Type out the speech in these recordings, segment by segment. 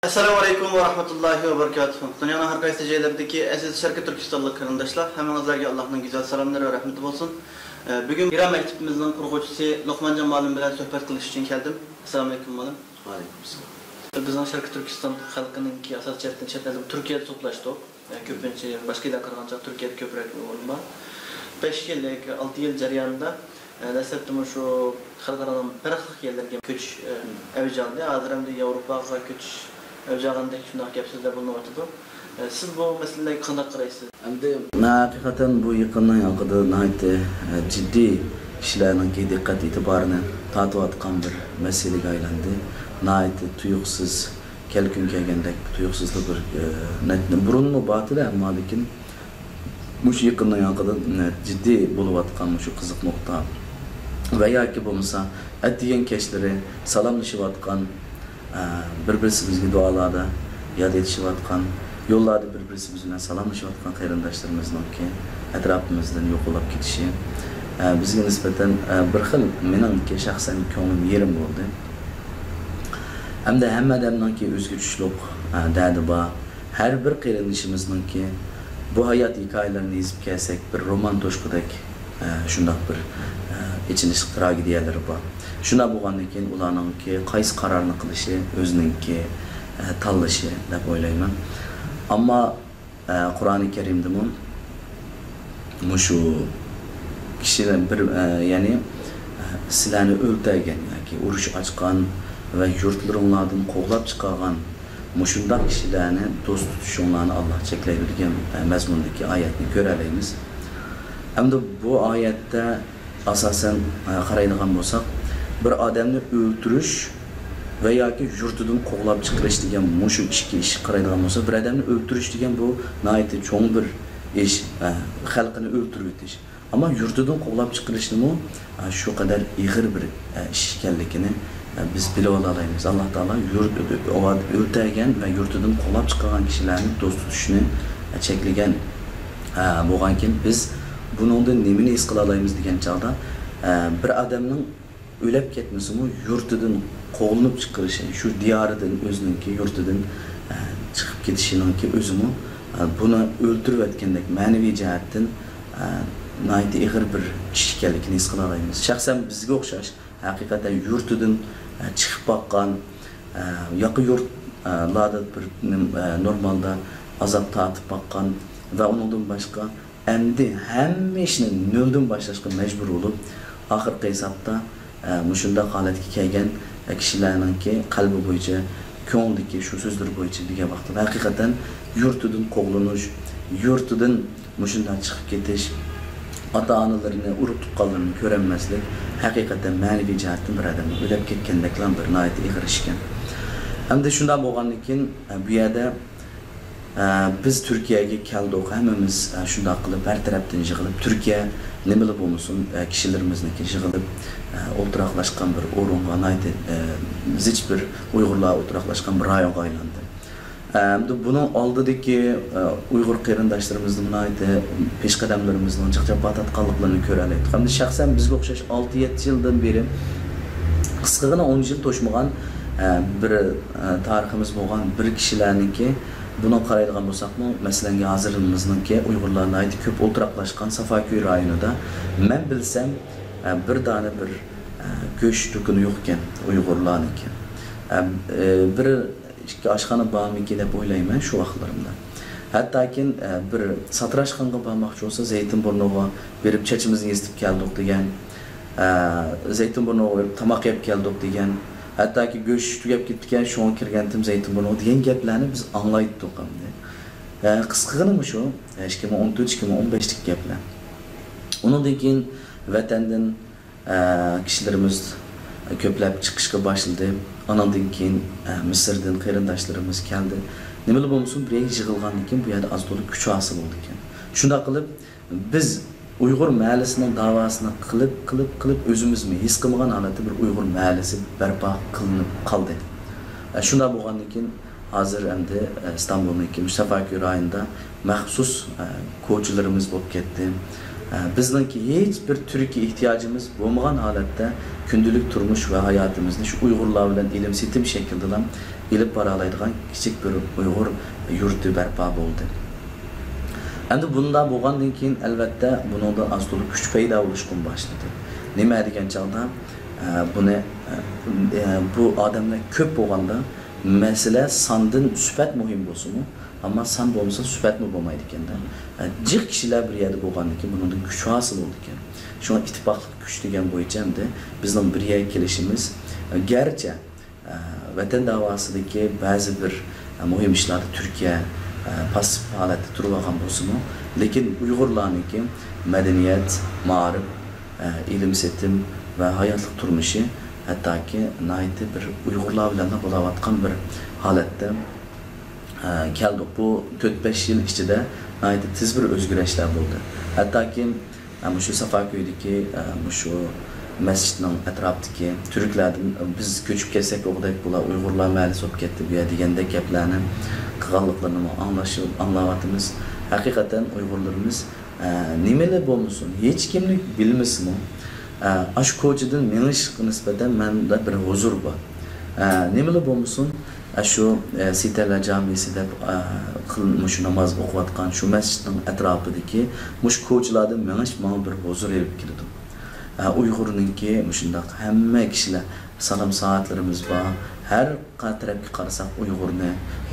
Assalamu alaikum ve rahmetullahi ve berekatuhu. Dünyanın her kayısı yerlerdeki aziz Şarkı Türkistanlı kardeşler, hemenizlerge Allah'ın güzel selamları ve rahmeti olsun. Bugün İran mektebimizin kurgucusu Lokman Can Malum bilen sohbet kılış için geldim. Assalamu alaikum malum. Aleykümselam. Bizden Şarkı Türkistan halkının ki asas çertin çetlerde Türkiye'de toplaştık. Köpünçe başka ile karınca Türkiye'de köprek olma. 5 yıllık 6 yıl jaryanında destektim şu halkların perahlık yerlerge köç evcandı. Hazır hem de Avrupa'ya köç evcağındaki şundan kapsızda bulunmaktadır. Siz bu meseleyi kandak karayısınız? Endi hakikaten bu yakından yakında nahayet ciddi kişilerin ki dikkat itibarını tatı atkan bir meseleyle aylandı. Nahayet tuyuksuz, kelkün kelgendek tuyuksuzlu bir netli. Burun mu batıda ama lakin bu yakından yakında ciddi bulup atkan şu kızık nokta. Veya ki bulunsa ettiğin keşleri salamlaşıp atkan bir-birimizga dualarda yad etishib atgan, yo'llarda bir-birimiz bilan salomlashib atgan qarindoshlarimizningki atrofimizdan yo'qolib ketishi bizga nisbatan bir xil meningki shaxsan ko'nglim yerim bo'ldi. Hamda hamma odamningki o'ziga tushliq dadi bor. Har bir qarindishimizningki bu hayot hikoyalarini yozib kelsak bir roman to'shqidek shundoq bir ichinish tragediyalar bor. Şuna bo'lgandan keyin ularningki qaysi qarorni qilishi o'zininki tanlashi deb o'ylayman. Ammo Qur'oni Karimda shu kishilar bir ya'ni sizlarni o'ldirgan yoki urush ochgan va yurtlaringlardan qo'g'lab chiqargan shunday kishilarni do'st tutishinglarni Alloh cheklay bergan mazmundagi oyatni ko'ra olamiz. Hamda bu oyatda asosan qaraydigan bo'lsak bir adamni o'ldirish va yoki yurtidan qo'g'lab chiqarish degan mushu ikki ish qaraydigan bo'lsa, bir odamni o'ldirish degan bu nihoyat cho'ng bir ish, xalqini o'ldirib o'tish. Ammo yurtidan qo'g'lab chiqarishni shu qadar ig'ir bir ish ekanligini biz bilib olamiz. Alloh taolo o'ldirgan va yurtidan qo'g'lab chiqargan kishilarni do'st tutishni cheklagan bo'lgankin biz buningdan nimani his qila olamiz degan chog'da bir odamning o'lib ketmasimi yurtidan qo'g'linib chiqarishi, shu diyoridan o'zininki yurtidan chiqib ketishiningki o'zimi buni o'ldirib o'tgandek ma'naviy jihatdan nihoyat ig'ir bir ish ekanligini his qila olamiz. Shaxsan bizga o'xshash haqiqatan yurtidan chiqib boqqan yoqi yurtlarda bir normalda azob tatib boqqan va undan boshqa endi hamma ishni noldan boshlashga majbur bo'lib oxirgi hisobda shunday holatga kelgan kishilarningki qalbi bo'yicha, ko'nglidagi shu so'zlar bo'yicha degan vaqtda haqiqatan yurtidan qo'g'lanish, yurtidan shundan chiqib ketish, ota-onalarini urib tuqqanlarini ko'rolmaslik haqiqatan ma'naviy jihatdan bir odamni o'lib ketgandeklar bir nihoyat ig'ir ish ekan. Hamda shunday bo'lgandan keyin bu yerda biz Türkiye'ye keldik, hammamiz shunday qilib bir tarafdan yig'ilib Türkiye nimali bo'lmasin kishilarimizniki yig'ilib o'tiraqlashgan bir o'ringa aytdi. Zich bir Uyg'urlar o'tiraqlashgan bir rayonga aylandi. Buning oldidagi Uyg'ur qarindoshlarimizni aytdi, peshqadamlarimizning jiqjabot atqanliklarini ko'ra oldik. Hamda shaxsan bizga o'xshash 6-7 yildan beri qisqagina 10 yil to'shmagan bir tariximiz bo'lgan bir kishilarniki buna qaraydigan bo'lsaqmi, masalan, hozirimizningki Uyg'urlarning aytib ko'p o'tiraqlashgan Safaköy rayonida men bilsam bir dona bir go'sht do'koni yo'q ekan Uyg'urlarniki. Bir ikki oshxona bormiki deb o'ylayman shu vaqtlarimda. Hattoki bir satrashxonaga bormoqchi bo'lsa, Zaytinburniga berib chachimizni yezib keldik degan, Zaytinburniga berib tomoq yeb keldik degan, hattoki go'sht tugab ketgan, shunga kirgandim Zaytinburniga degan gaplarni biz anglaydik hamda. Qisqagina shu 2014-2015lik gaplar. Undan keyin vatandan kishilarimiz ko'plab chiqishga boshladi. Ondan keyin Misrdan qarindoshlarimiz keldi. Nimali bo'lmasin, bir yig'ilgandan keyin bu yerda az-to'liq kuch hosil bo'ldi ekan. Shunda qilib biz Uyg'ur mahallasining davosini qilib o'zimizni his qilmagan holatda bir Uyg'ur mahallasi barpo qilinib qoldi. Shunda bo'lgandan keyin hozir endi Istanbulning Safaköy rayonida maxsus ko'chalarimiz bo'lib ketdi. Bizningki hech bir turkiy ehtiyojimiz bo'lmagan holatda kundalik turmush va hayotimizni shu Uyg'urlar bilan ilm-setim shaklida ilip baralaydigan kichik bir Uyg'ur yurti barpo bo'ldi. Endi bunda bo'lgandan keyin albatta buningdan asto'liq kuch paydo bo'lishga boshladi. Nima degan chog'da buni bu odamlar ko'p bo'lganda masala sondan sifat muhim bo'lsa-mu, ammo son bo'lmasa sifatmi bo'lmaydi ekanda. Jiq kishilar bir yerda bo'lgandan keyin buningdan kuch hosil bo'ldi ekan. Shuna ittifoqlik kuch degan bo'yicha hamda bizning bir yerga kelishimiz garchi vatan davosidagi ba'zi bir muhim ishlarda Turkiya pasif holatda turib olgan bo'lsa-mu, lekin Uyg'urlarniki madaniyat, ma'rif, ilm setim va hayotlik turmushi hattoki nayt bir Uyg'urlar bilan bo'layotgan bir holatda keldik. Bu 4-5 yil ichida nayt tiz bir o'zgarishlar bo'ldi. Hattoki shu Safaköydagi shu masjidning atrofidagi turklardan biz ko'chib kelsak o'g'dak bo'lar Uyg'urlar mahallasi bo'lib ketdi bu degandek gaplarni qilganliklarini anglayapmiz. Haqiqatan Uyg'urlarimiz nimalar bo'lmasin, hech kimni bilmasmi? Ash ko'chadan menish nisbatan menda bir huzur bor. Nimalar bo'lmasin, shu Sitala jamisida qilmush namoz o'qiyotgan shu masjidning atrofidagi mush ko'chalardan menish menga bir huzur elib keldi. Uyg'urninki shundoq hamma kishilar salom soatlarimiz bor. Her tarafga qarasak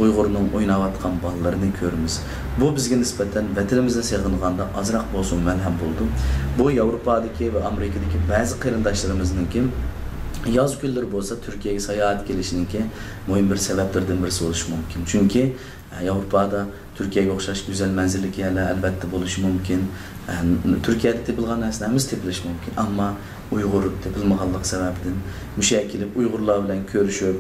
Uyg'urning o'ynayotgan bolalarini ko'ramiz. Bu bizga nisbatan vatanimizda seg'inganda azroq bo'lsin malham bo'ldi. Bu Yevropadagi va Amerikadagi ba'zi qarindoshlarimizninki yoz kunlari bo'lsa Turkiyaga sayohat kelishiningki muhim bir sabablardan birisi bo'lishi mumkin. Chunki Yevropada Turkiyaga o'xshash go'zal manzilli yerlar albatta bo'lishi mumkin. Turkiyada tepilgan narsalarimiz tepilishi mumkin, ammo Uyg'ur tepilmaganlik sababidan musha kelib Uyg'urlar bilan ko'rishib,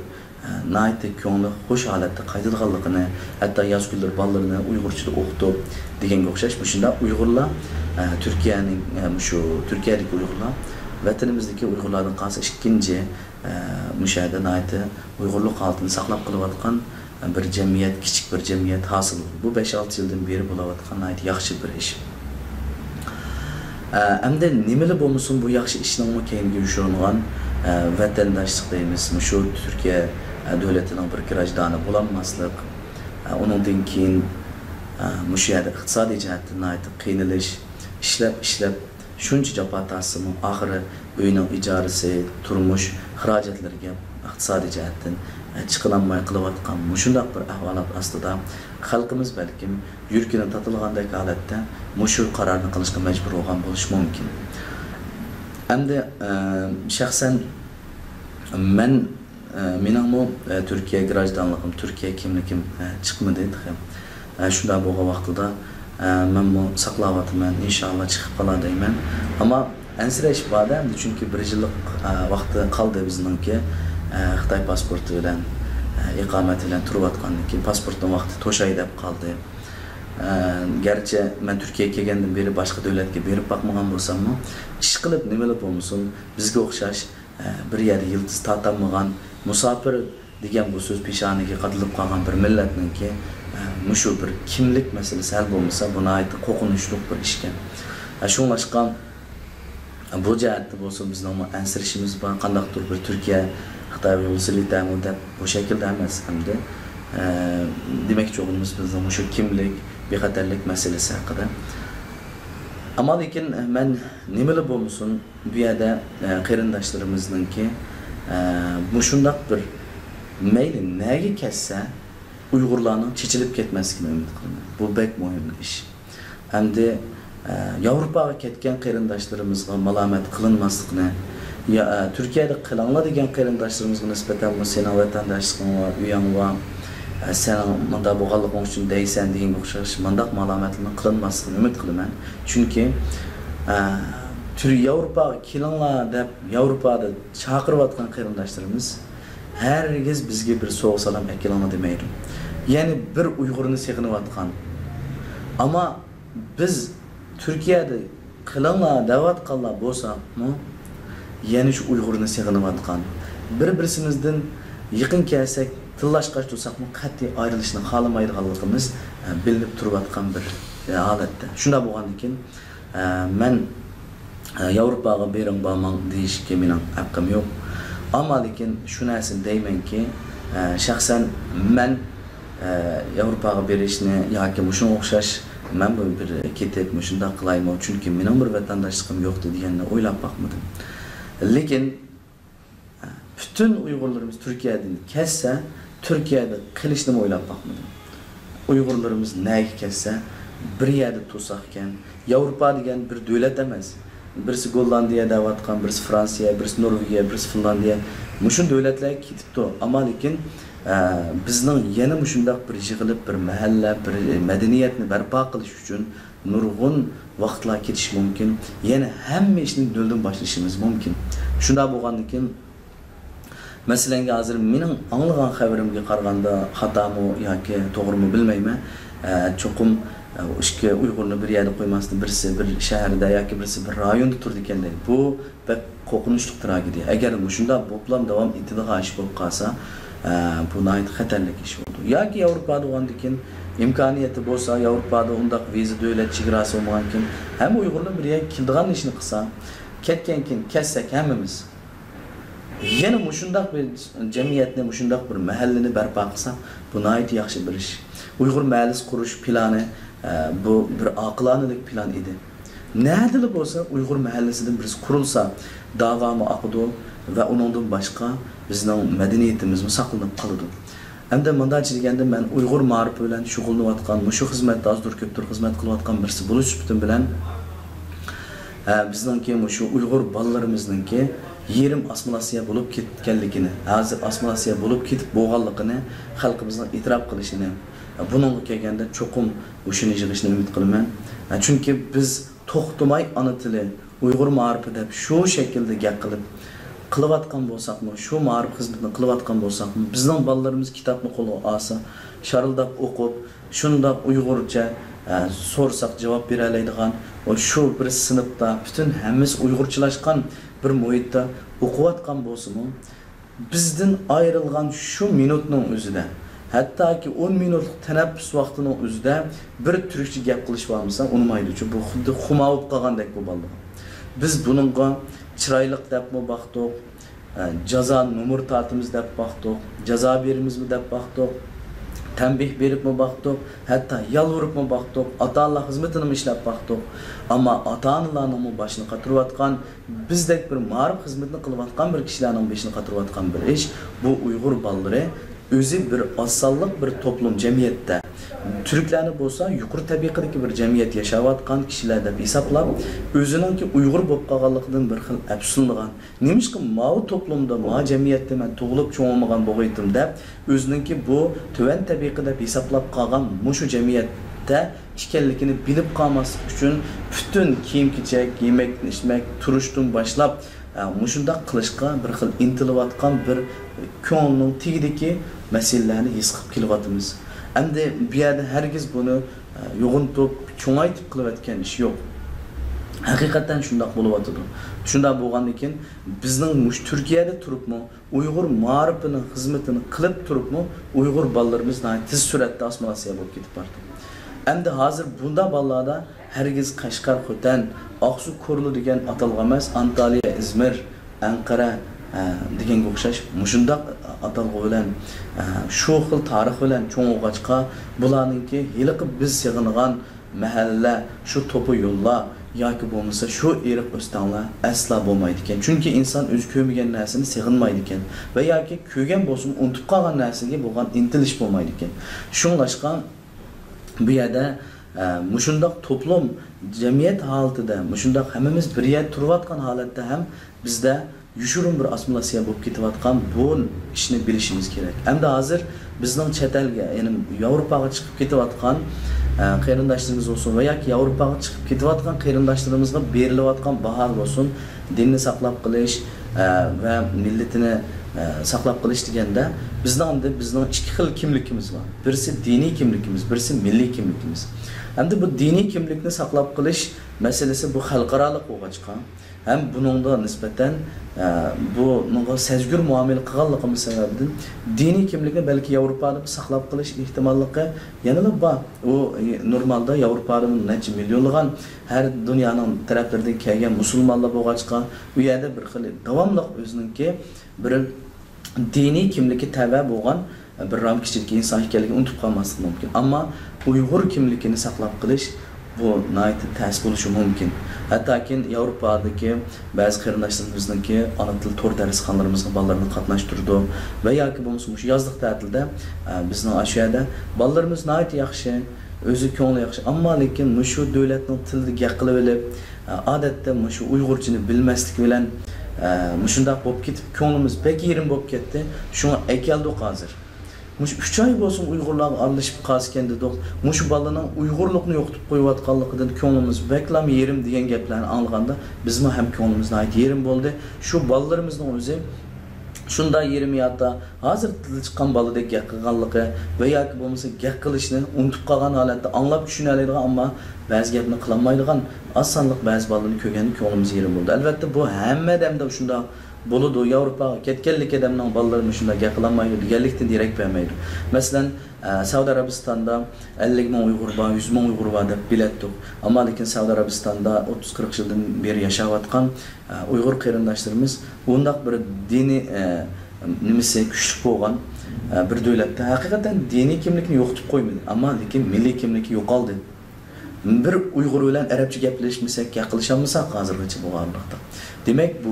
nayt ko'ngli xush holatda qaytilganligini, hatto yoz kunlari bolalarini Uyg'urchada o'qitib deganga o'xshash shunda Uyg'urlar Turkiyaning shu Turkiyadagi Uyg'urlar vatanimizdagi Uyg'urlardan qolsa ikkinchi mushada nayt Uyg'urlik holatini saqlab qolayotgan bir jamiyat, kichik bir jamiyat hosil bo'ldi. Bu 5-6 yildan beri bo'layotgan nayt yaxshi bir ish. Hamda nimalar bo'lmasin bu yaxshi ishning keyingi yushirilgan vatandoshlik deymiz. Shu Turkiya davlatining bir grajdani bo'lmaslik, uningdan keyin mush yerda iqtisodiy jihatdan aytib qiynalish, ishlab shuncha jafo tasimi, oxiri uyning ijorasi, turmush xarajatlariga iqtisodiy jihatdan chiqilolmay qilayotgan shundoq bir ahvolat ostida xalqimiz balkim yurkini tatilgandek holatda mushu qarorni qilishga majbur bo'lgan bo'lishi mumkin. Endi shaxsan mening Turkiya grajdanligim, Turkiya kimligim chiqmadi. Shunday bo'lgan vaqtida men bu saqlayapman, inshaalloh chiqib qolar deyman. Ammo ansirash borda, chunki 1 yillik vaqti qoldi bizningki Xitoy pasporti bilan iqomati bilan turayotgandan keyin pasportning vaqti to'shay deb qoldi. Garchi men Turkiyaga kelgandan beri boshqa davlatga berib boqmagan bo'lsam-mu, ish qilib nimalar bo'lmasin, bizga o'xshash bir yerda yildiz tatanmagan musofir degan bu so'z peshoniga qadilib qolgan bir millatninki mushu bir kimlik masalasi hal bo'lmasa, buni aytib qo'rqinchli bir ish ekan. Shunlashqa bu jihatda bo'lsa bizning ansirishimiz bor, qandaqdir bir Turkiya Xitoy yo'lsizlikdami deb bu shaklda emas hamda demakchi o'g'limiz bizning shu kimlik, bexatarlik masalasi haqida. Ammo lekin men nimalar bo'lmasin bu yerda qarindoshlarimizninki bu shundoq bir mayli nega kelsa Uyg'urlarning chechilib ketmasligini umid qilaman. Bu bek muhim ish. Hamda Yevropaga ketgan qarindoshlarimizga malomat qilinmasligini, Turkiyada qilinglar degan qarindoshlarimizga nisbatan bu sening vatandoshliging va uying va sen manda bo'lganliging uchun deysan degan o'xshash mandaq malomatlarni qilinmasligini umid qilaman. Chunki Yevropaga kelinglar deb Yevropada chaqirayotgan qarindoshlarimiz hergiz bizga bir so'q salom akilinglar demaydi. Ya'ni bir Uyg'urni seg'inayotgan. Ammo biz Turkiyada qilinglar da'vat qillar bo'lsa-mu, ya'ni shu Uyg'urni seg'inayotgan. Bir-birimizdan yaqin kelsak, tillashqash tursaqmi, qat'iy ayrilishni xohlamaydiganligimiz bilinib turayotgan bir holatda. Shunda bo'lgandan keyin men Yevropaga bering borman deyishga mening haqqim yo'q. Ammo lekin shu narsani deymanki, şahsen men Avrupaga berishni yoki shunga o'xshash men bu bir ketib shunda qilayman chunki mening bir vatandoshligim yo'qdi deganni o'ylab boqmadim. Lekin bütün Uyg'urlarimiz Turkiyadan kelsa, Turkiyada qilishni o'ylab boqmadim. Uyg'urlarimiz nega kelsa, bir yerda tursak ekan, Yevropa degan bir davlat emas. Birisi Gollandiya davatgan, birisi Fransiya, birisi Norvegiya, birisi Finlandiya. Mushu davlatlarga ketibdi. Ammo lekin bizning yana mushundaq bir yig'ilib, bir mahalla, bir madaniyatni barpo qilish uchun nurg'un vaqtlar ketish mumkin. Yana hamma ishni noldan boshlashimiz mumkin. Shunda bo'lgandan keyin masalan hozir mening anglagan xabarimga qaraganda xatomi yoki to'g'rimi bilmayman. Cho'qim ishga Uyg'urni bir yerda qo'ymasdan birisi bir shaharda yoki birisi bir rayonda turdi ekanda. Bu bir qo'rqinchli tragediya. Agar shunda bo'plam davom etadigan ish bo'lib qolsa, bu nayt xatarlik ish bo'ldi. Yoki Yevropada bo'lgandan keyin imkoniyati bo'lsa, Yevropada undaq viza davlat chegarasi bo'lmagan keyin ham Uyg'urlar bir yerga keladigan ishni qilsa, ketgan keyin kelsak hammamiz yana mushundaq bir jamiyatni, mushundaq bir mahallani barpo qilsak, bu nayt yaxshi bir ish. Uyg'ur mahallasi qurish plani bu bir aqlonalik plan edi. Nədili bo'lsa Uyg'ur mahallasidan birisi qurilsa, davomi oqidi va uningdan boshqa bizning madaniyatimiz saqlanib qoladi. Hamda bunday deganda men Uyg'ur ma'rifi bilan shug'ullanayotgan, shu xizmatda ozdir ko'pdir xizmat qilayotgan birisi bo'lish bilan bizningki shu Uyg'ur bolalarimizningki yerim assimilyatsiya bo'lib ketganligini, hozir assimilyatsiya bo'lib ketib bo'lganligini xalqimizning e'tirof qilishini, buningga kelganda cho'qim o'shini yig'ishni umid qilaman. Chunki biz to'xtamay ana tili Uyg'ur ma'rifi deb shu shaklda gap qilayotgan bo'lsakmi, shu ma'rif xizmatini qilayotgan bo'lsakmi, bizning bolalarimiz kitobni qo'lga olsa, sharildab o'qib, shundoq Uyg'urcha so'rsak javob bera oladigan, shu bir sinfda bütün hammasi Uyg'urchalashgan bir muhitda o'qiyotgan bo'lsa-mu, bizdan ayrilgan shu minutning o'zida, hattoki 10 minutlik tanaffus vaqtining o'zida bir turkcha gap qilish bo'lmasa, unmaydi. Chunki bu xuddi xumavib qolgandek bo'ldi. Biz buningga chiroyliq debmi baxtoq, jazo numur tartimiz deb baxtoq, jazo berimizmi deb baxtoq, tanbih beribmi baxtoq, hatto yalvuribmi baxtoq, ota-ona xizmatini ishlab baxtoq. Ammo ota-onalarning boshini qatirayotgan, bizdek bir ma'rif xizmatini qilayotgan bir kishilarning boshini qatirayotgan bir ish, bu Uyg'ur bolalari o'zi bir osonlik bir to'plum jamiyatda Türklarni bo'lsa yuqori tabaqadagi bir jamiyat yashayotgan kishilar deb hisoblab, o'ziningki Uyg'ur bo'lib qolganligidan bir xil afsuslangan. Nimishki ma'u to'plumda, ma jamiyatda men tug'ilib cho'ngmagan bo'lg'aydim deb, o'ziningki bu tuvan tabaqa deb hisoblab qolgan mushu jamiyatda ekanligini bilib qolmaslik uchun bütün kiyim-kechak, yemak-ichmak, turishdan boshlab mushunda qilishga bir xil intilayotgan bir ko'ngilning tagidagi masalalarni his qilib kelyapmiz. Endi bu yerda hargiz buni yo'g'intib, cho'ngaytib qilayotgan ish yo'q. Haqiqatan shunday bo'lyapti. Shunday bo'lgandan keyin bizning mush Turkiyada turibmi, Uyg'ur ma'rifining xizmatini qilib turibmi, Uyg'ur bolalarimiz tez suratda assimilyatsiya bo'lib ketib bordi. Endi hozir bunda bolalarda hargiz Qashqar, Xotan, Oqsu, Ko'rli degan atalgan emas, Antaliya, Izmir, Anqara deganga o'xshash mushundaq atalg'i bilan shu xil tarix bilan cho'ng'og'achqa bularningki hiliqib biz yig'ingan mahalla, shu to'pi yo'llar yoki bo'lmasa shu eriq o'stanlar asla bo'lmaydi ekan. Chunki inson o'zi ko'rmagan narsani sig'inmaydi ekan va yoki ko'rgan bo'lsa unutib qolgan narsaga bo'lgan intilish bo'lmaydi ekan. Shunlashgan bu yerda mushundaq to'plum jamiyat holatida, mushundaq hammamiz bir yerda turayotgan holatda ham bizda yushurum bir assimilyatsiya bo'lib ketayotgan bu ishni bilishimiz kerak. Endi hozir bizning chet elga, ya'ni Yevropaga chiqib ketayotgan qarindoshlarimiz bo'lsin va yoki Yevropaga chiqib ketayotgan qarindoshlarimizga berilayotgan baho bo'lsin, dinni saqlab qolish va millatini saqlab qolish deganda bizning ikki xil kimligimiz bor. Birisi diniy kimligimiz, birisi milliy kimligimiz. Endi bu diniy kimlikni saqlab qolish masalasi bu xalqaroliq bo'lg'achqa hem buningda nisbatan bu sezgir muomala qilganligimiz sababidan diniy kimlikni balki Yevropada saqlab qolish ehtimolligi yanada bor. U normalda Yevropada necha millionlagan har dunyoning taraflaridan kelgan musulmonlar bo'lg'achqa u yerda bir xil davomli o'ziningki bir diniy kimligi tava bo'lgan bir ramkichilik inson ekanligini unutib qolmaslik mumkin. Ammo Uyg'ur kimligini saqlab qolish bu nayt ta'sir bo'lishi mumkin. Hattoki Yevropadagi ba'zi qarindoshlarimizningki ona til to'r darsxonalarimizga bolalarni qatnashtirdi va yoki bo'lmasa shu yozlik ta'tilda bizning shu yerda bolalarimiz nayt yaxshi, o'zi ko'ngli yaxshi, ammo lekin shu davlatning tilida gap qilib olib, odatda shu Uyg'urchani bilmaslik bilan shunday bo'lib ketib, ko'nglimiz bek yerim bo'lib ketdi. Shunga aykaldik hozir. Mush 3 ay bo'lsin Uyg'urlarga aralashib qolgan dedik. Mush bolaning Uyg'urlikni yo'qotib qo'yayotganligidan ko'nglimiz beklam yerim degan gaplarni anglaganda bizmi ham ko'nglimizga yerim bo'ldi. Shu bolalarimizning o'zi shunday yerim yotda hozir til chiqqan boladek gap qilganligi va yoki bo'lmasa gap qilishni unutib qolgan holatda anglab tushunadigan, ammo ba'zi gapni qilolmaydigan osonlik ba'zi bolalarni ko'rganda ko'nglimiz yerim bo'ldi. Albatta bu hamma damda shunday bo'ladi. Yevropaga ketganlik odamning bolalari shunday gap qilolmaydi deganlikdan derak bermaydi. Masalan, Saudiya Arabistonda 50 ming Uyg'ur bor, 100 ming Uyg'ur bor deb biletdik. Ammo lekin Saudiya Arabistonda 30-40 yildan beri yashayotgan Uyg'ur qarindoshlarimiz undaq bir diniy nimasi kuchli bo'lgan bir davlatda haqiqatan diniy kimlikni yo'qotib qo'ymadi, ammo lekin milliy kimligi yo'qoldi. Bir Uyg'ur bilan arabcha gaplashmasak, gaplashamsak hozirgacha bu o'rinda. Demak, bu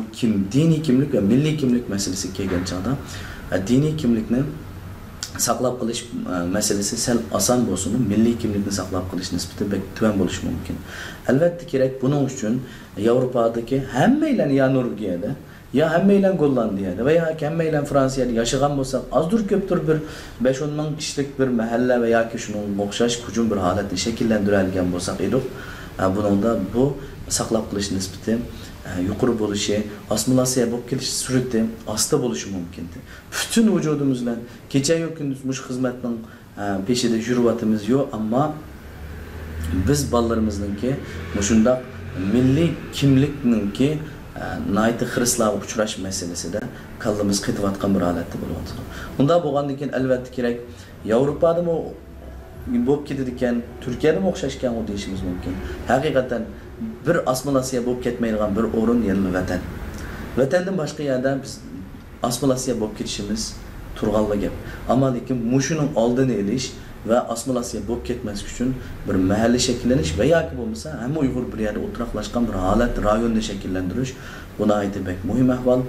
diniy kimlik va milliy kimlik masalasi kelgan chog'da diniy kimlikni saqlab qolish masalasi sal oson bo'lsin, milliy kimlikni saqlab qolish nisbati tuvan bo'lishi mumkin. Albatta kerak buning uchun Yevropadagi hammalar ya Norvegiyada, ya hammalar Gollandiyada va yoki hammalar Fransiyada yashagan bo'lsak, azdur ko'pdir bir 5-10 ming kishilik bir mahalla va yoki shunga o'xshash hujum bir holatni shakllantiradigan bo'lsak edik, buningda bu saqlab qolish nisbati yuqori bo'lishi, assimilyatsiya bo'lib kelish surati asta bo'lishi mumkin. Butun vujudimiz bilan kecha-yu kunduz mush xizmatning peshida yuriyotimiz yo'q, ammo biz bolalarimizningki shunday milliy kimlikningki nayti xirslab uchrash masalasida kallamiz qetayotgan bir holatda bo'lyapti. Unda bo'lgandan keyin albatta kerak Yevropada bo'lib ketadi ekan, Turkiyada o'xshashgan u deyishimiz mumkin. Haqiqatan bir assimilyatsiya bo'lib ketmaydigan bir o'rin yana vatan. Vatandan boshqa yerda biz assimilyatsiya bo'lib ketishimiz turganli gap. Ammo lekin mushuning oldini olish va assimilyatsiya bo'lib ketmaslik uchun bir mahalla shakllanish va yoki bo'lmasa hamma Uyg'ur bir yerda o'tiraqlashgan bir holat rayonni shakllantirish buni aytibek muhim ahvol.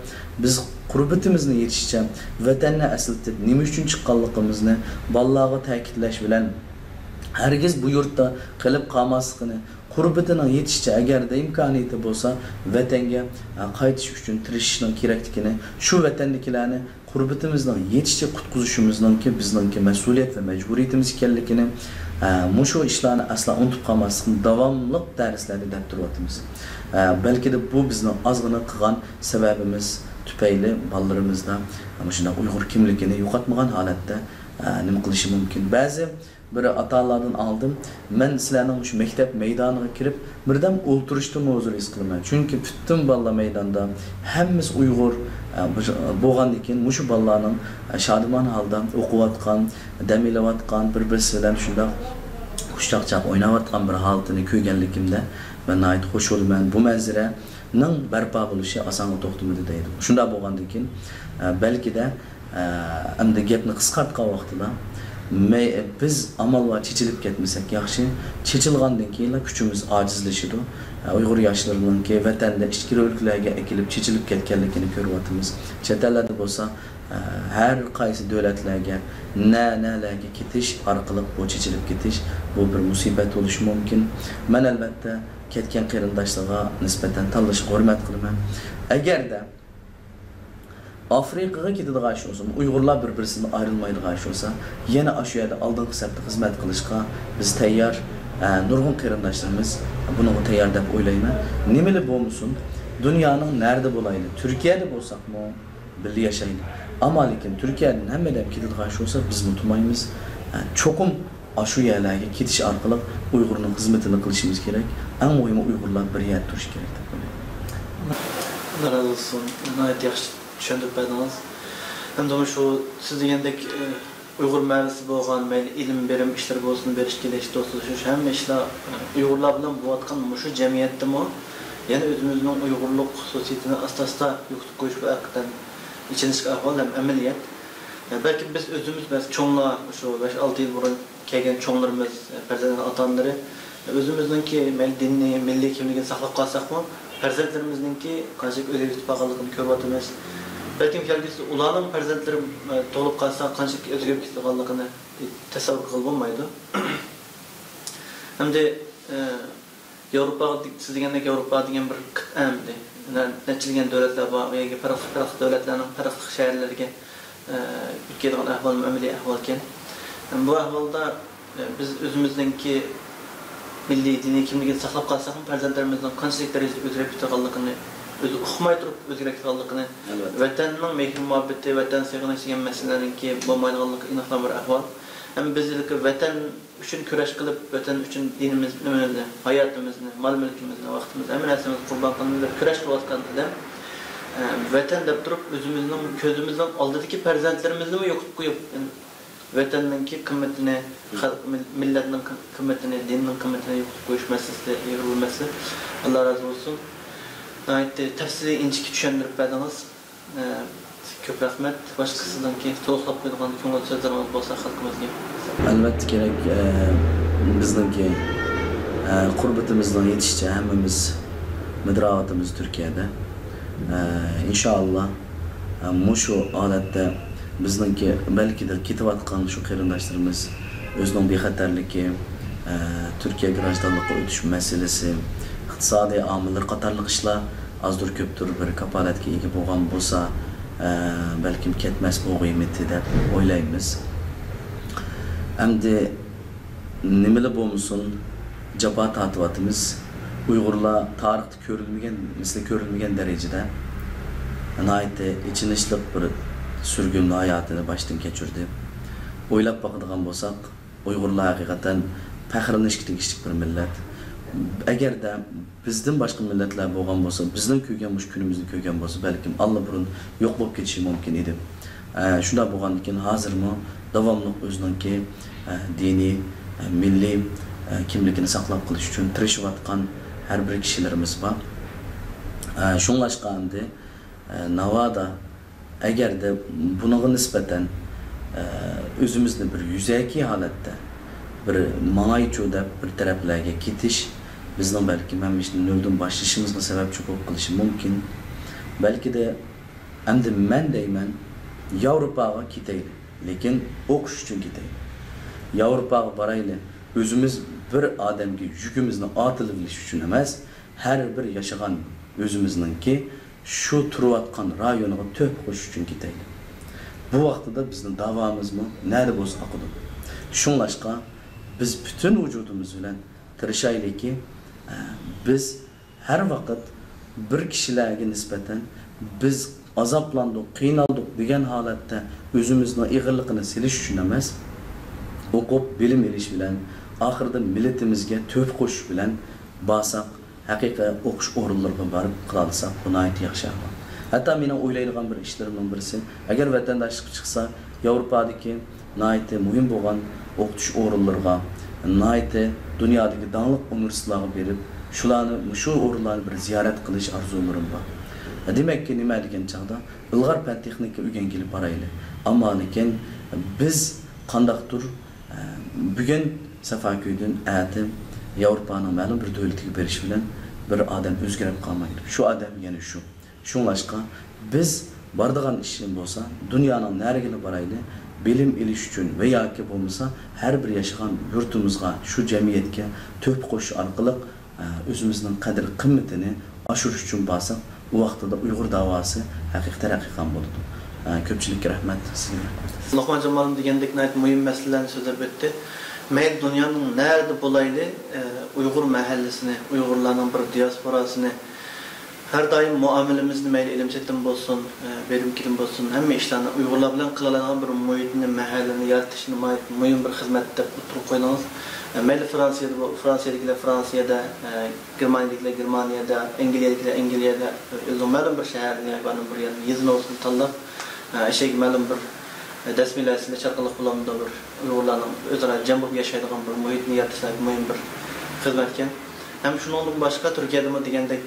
Biz qurbatimizni yetishicha vatanni aslatib nima uchun chiqqanligimizni bolalarga ta'kidlash bilan hargiz bu yurtda qilib qolmasligini qurbatining yetishicha agarda imkoniyati bo'lsa vatanga qaytish uchun tirishishning kerakligini, shu vatandagilarni qurbatimizning yetishicha qutqizishimizninki bizningki mas'uliyat va majburiyatimiz ekanligini, mushu ishlarni asla unutib qolmaslikni davomli darslarda deb turyapmiz. Balki de bu bizning ozgina qilgan sababimiz tufayli bolalarimizda shunday Uyg'ur kimligini yo'qotmagan holatda nima qilishi mumkin. Ba'zi bir atalardan aldım. Men sizlarning shu maktab maydoniga kirib, birdan o'ltirishdan o'zir his qilaman. Chunki butun bolalar maydonda hammasi Uyg'ur bo'lgandan keyin mushu bolalarning shodimon holda o'qiyotgan, dam olayotgan, bir-birisi bilan shunday qushchaqchaq o'ynayotgan bir holatini ko'rganligimda men nayt xush bo'lman. Bu manzaraning barpo bo'lishi osonga to'xtamadi deydi. Shunday bo'lgandan keyin balki de endi gapni qisqartgan vaqtida biz amal va çeçilip ketmesek yaxshi, çeçilgandan keyin kuchimiz ojizlashadi. Uyg'ur yoshlarininki vatanda ichki o'lkalarga ekilib çeçilip ketganligini ko'ryapmiz. Chet ellarda bo'lsa har qaysi davlatlarga nalarga ketish orqali bu çeçilip ketish bu bir musibat bo'lishi mumkin. Men albatta ketgan qarindoshlarga nisbatan tanlashga hurmat qilaman. Agarda Afrikaga ketadigan ish bo'lsa, Uyg'urlar bir-birisidan ayrilmaydigan ish bo'lsa, yana shu yerda oldingi hisobda xizmat qilishga biz tayyor. Nurg'un qarindoshlarimiz buni tayyor deb o'ylayman. Nimali bo'lmasin, dunyoning nerede bo'layli, Turkiyada bo'lsakmi, birga yashaylik. Ammo lekin Turkiyadan hammadan ketadigan ish bo'lsa, biz unutmaymiz. Cho'qim shu yerlarga ketish orqali Uyg'urning xizmatini qilishimiz kerak. Eng muhimi Uyg'urlar bir yerda turish kerak deb o'ylayman. Allah razı olsun. Nəhayət yaxşı düşündük bədəniz. Hem de şu siz degəndək Uyğur məhəlləsi bolğan, ilim berim işlər bolsun, beriş geliş dostlaşış, hem işlər Uyğurlar bilan bolatqan şu cəmiyyətdimi? Yəni özümüzün Uyğurluq xüsusiyyətini asta-asta yoxluq qoyuş və həqiqətən içinishki ahval hem ameliyat. Belki biz özümüz çoğunluğa şu 5-6 yıl burun kelgen çoğunlarımız, farzand ata-analary özümüzningki dinni, milliy kimligini saqlab qalsaqmı, farzandlarimizningki qanchalik o'zgarib ketganligini ko'ryapmiz. Belki kelgisi ularning farzandlari to'lib qalsa qanchalik o'zgarib ketganligini tasavvur qilib bo'lmaydi. Hamda Yevropa siz degandek Yevropa degan bir qit'amdi. Neçilgen devletler var ve farklı devletlerin farklı şehirlerine ülkeden ahval müamele ahvalken bu ahvalda biz özümüzdeki milli dini kimliğini saklap kalsak mı farzandlarımızdan kançılık derecede özgürlük tutarlılığını okumay turup özgürlük tutarlılığını vatanın mehrim muhabbeti, vatan sevgini için meselelerin ki bombaylıqlık inaklan bir ahval. Hem bizlik vatan üçün küreş kılıp, vatan üçün dinimizni, hayatımızı, mal mülkimizni, vaktimizni, hemen esimiz kurban kılınır, küreş kılatkan adam. Vatan dep durup, özümüzün, közümüzün aldıdaki farzandlarimizni mi yok koyup, vatanınki kıymetini, milletinin kıymetini, dininin kıymetini yok koyuş meselesi, yığılması. Allah razı olsun. Tefsiri inciki düşündürüp verdiniz. Köp rahmet. Başkasından ki to'xtab qo'ygan ko'ngil so'zlarimiz bo'lsa xalqimizga. Albatta kerak. Bizningki qurbatimizdan yetishicha hammamiz midravatimiz Turkiyada. İnşallah mushu odatda bizningki balkidir ketayotgan shu qarindoshlarimiz o'zining bexatarligi, Turkiya grajdanlikqa o'tish masalasi, iqtisodiy omillar qatorliq ishlar azdur ko'pdir bir kapolatga ega bo'lgan bo'lsa belki ketmez bu kıymeti de oylayımız. Hem de nimeli bulmuşsun caba tatıvatımız Uygurla tarihte görülmeyen derecede nayette içinişlik bir sürgünlü hayatını baştan geçirdi. Oylap bakıdığan bolsak Uygurlar hakikaten fəxrlanışkı bir millet. Eğer de bizden başka milletler bo'lgan bo'lsa, bizden köygen bu günümüzün köygen bo'lsa, belki Allah burun yok bo'lib ketishi mumkin edi. Shunda bo'lgan ekan, hozirmi davomli o'zininki diniy, milliy kimligini saqlab qolish uchun tirishayotgan har bir kishilarimiz bor. Shunlashqanda navada eğer de buna nisbeten o'zimizni bir yuzaki holatda bir ma'aychu deb bir taraflarga ketish bizning belki noldan başlayışımızga sebepçi bo'lib qilishi mumkin. Belki de endi men deyman Yevropaga ketayli, lekin o'qish uchun ketayli. Yevropaga borayli, o'zimiz bir odamga yukimizni ortililish uchun emas, har bir yashagan o'zimizningki shu turayotgan rayoniga to'p qo'shish uchun ketayli. Bu vaqtida bizning davomizmi nari bo'lsa oqidi. Shunlashqa biz bütün vücudumuz bilan tirishaylikki biz her vakit bir kişilerge nispeten biz azaplandık, qiynaldık degan holatda o'zimizni ig'irligini silish uchun emas, o'qib bilim elish bilan, oxirida millatimizga to'p qo'shish bilan borsak, haqiqiy o'qish o'rinlariga borib qilsak, bu nihoyat yaxshi. Hatta meni o'ylaydigan bir ishlarimning birisi, agar vatandoshlik chiqsa, Yevropadagi nihoyat muhim bo'lgan o'qitish o'rinlariga, nihoyat dunyodagi danglik universitetlarga berib, shularni shu o'rinlarni bir ziyorat qilish orzularim bor. Demak ki nima degan chaqda ilg'or fan texnika uyga kelib borayli. Ammo lekin biz qandaqdir bugun Safako'dan atim Yevropaning ma'lum bir davlatiga berish bilan bir odam o'zgarib qolmaydi. Shu odam yana shu. Shunlashqa biz bordigan ishim bo'lsa, dunyoning nariga borayli, bilim elish uchun va yoki bo'lmasa har bir yashagan yurtimizga, shu jamiyatga to'p qo'shish orqali o'zimizning qadr qimmatini oshirish uchun borsak, bu vaqtda Uyg'ur davosi haqiqatan bo'ladi. Ko'pchilikka rahmat, sizga rahmat. Luqman Jamal'ın degandek nayt muhim meselelerini so'zlab o'tdi. Mayli dunyoning nerede bo'layli, Uyg'ur mahallesini, Uyg'urlarning bir diasporasini her daim muamelemizni mayli ilimchetim bo'lsin, verimkilim bo'lsin, hamma ishlarni Uyg'urlar bilan qilinadigan bir muhitni, mahallani yaratishni muhim bir xizmat deb turib qo'ydingiz. Mayli Fransiyadagilar Fransiyada, Germaniyadagilar Germaniyada, Angliyadagilar Angliyada, o'zing ma'lum bir shaharni, ya'ni bir yezini olsun tanlab, ishga ma'lum bir dasmilasini charqiliq bilan bir Uyg'urlarning o'zaro jam bo'lib yashaydigan bir muhitni yaratishga muhim bir xizmat ekan. Hem şundan başka Türkiye'de mi degandek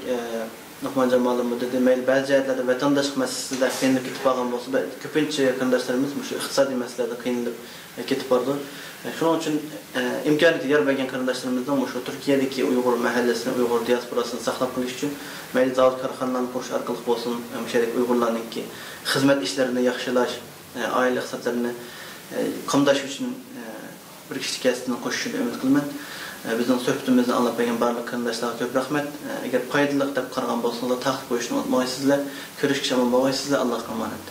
Nuhman Cemal'ın dedi, bazı yerlerde vatandaşlık meselesinde kıyınlık ketip algan bolsa, köpünçe arkadaşlarımız şu iqtisadi meselelerde kıyınlık ketip bardı. Şunun için imkaniyeti yer vergen arkadaşlarımızdan şu Türkiye'deki Uygur mahallesini, Uygur diasporasını saklap kılış için meyli zavut karxanlarını koş arkalık bolsun, müşerek Uygurlarının ki hizmet işlerini yaxşılaş, aile iqtisatlarını kamdaş için bir kişilik kesitinden koşuşunu ümit kılmen. Bizden söhbetimizni anlap bergen barlık kandaşlarga köp rahmet. Eğer faydalı dep qaragan bolsaňlar taqib qo'yishni unutmaysizlar. Ko'rishga shaman bo'lmaysizlar. Allohga emanet.